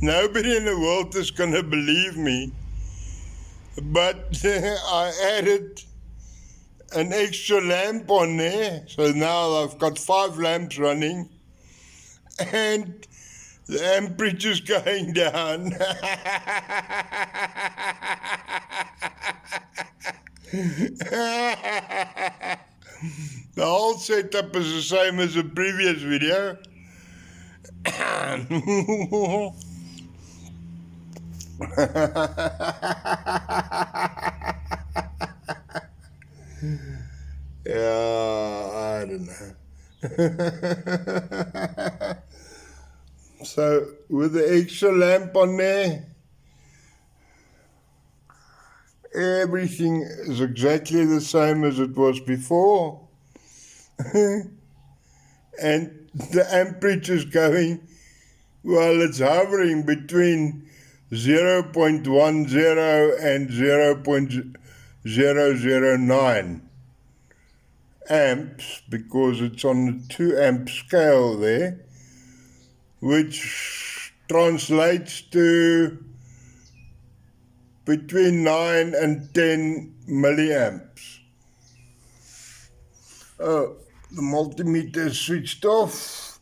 Nobody in the world is going to believe me, but I added an extra lamp on there, so now I've got 5 lamps running, and the amperage is going down. The whole setup is the same as the previous video. Yeah, I don't know. So with the extra lamp on there, everything is exactly the same as it was before. And the amperage is going, well, it's hovering between 0.10 and 0.009 amps, because it's on the 2 amp scale there, which translates to between 9 and 10 milliamps. Oh, the multimeter is switched off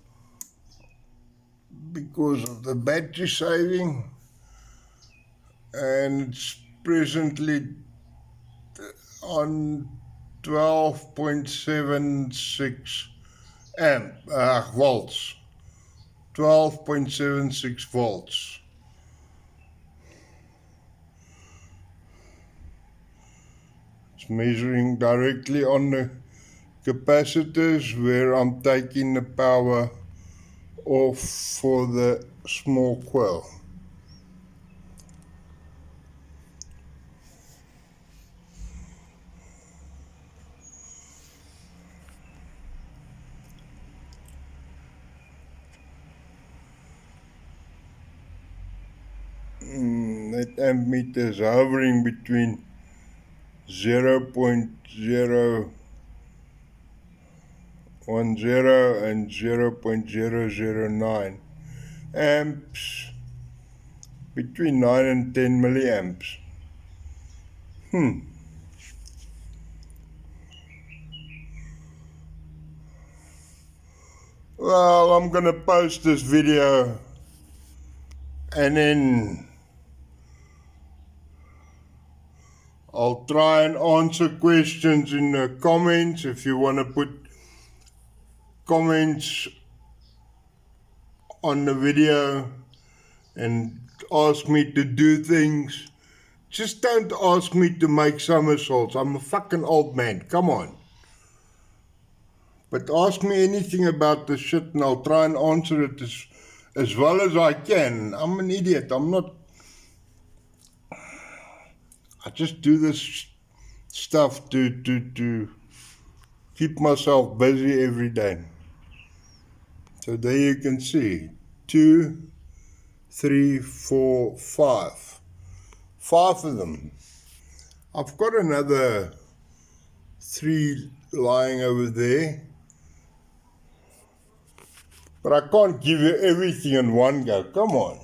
because of the battery saving, and it's presently on 12.76 volts. 12.76 volts. It's measuring directly on the capacitors where I'm taking the power off for the small coil. That ammeter is hovering between 0.010 and 0.009 amps, between 9 and 10 milliamps. Well, I'm gonna post this video and then I'll try and answer questions in the comments. If you want to put comments on the video and ask me to do things, just don't ask me to make somersaults. I'm a fucking old man, come on. But ask me anything about the shit and I'll try and answer it as well as I can. I'm an idiot, I just do this stuff to keep myself busy every day. So there you can see, 2, 3, 4, 5. 5 of them. I've got another 3 lying over there, but I can't give you everything in one go. Come on.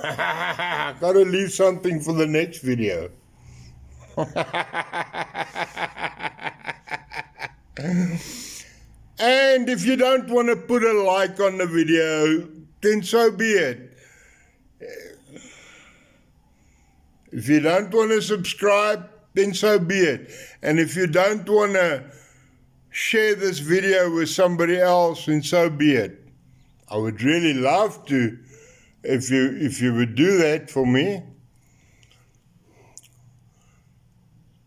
Gotta leave something for the next video. And if you don't want to put a like on the video, then so be it. If you don't want to subscribe, then so be it. And if you don't want to share this video with somebody else, then so be it. I would really love to if you would do that for me,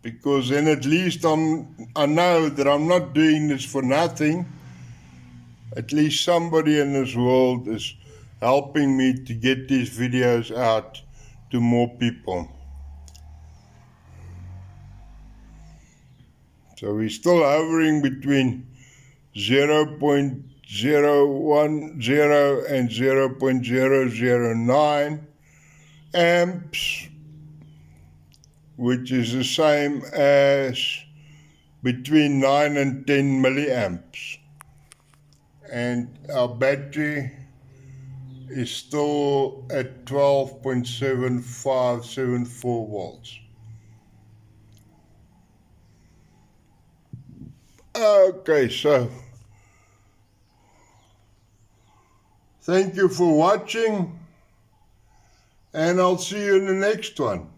because then at least I know that I'm not doing this for nothing. At least somebody in this world is helping me to get these videos out to more people. So we're still hovering between 0.010 and 0.009 amps, which is the same as between 9 and 10 milliamps. And our battery is still at 12.7574 volts. Okay, so thank you for watching, and I'll see you in the next one.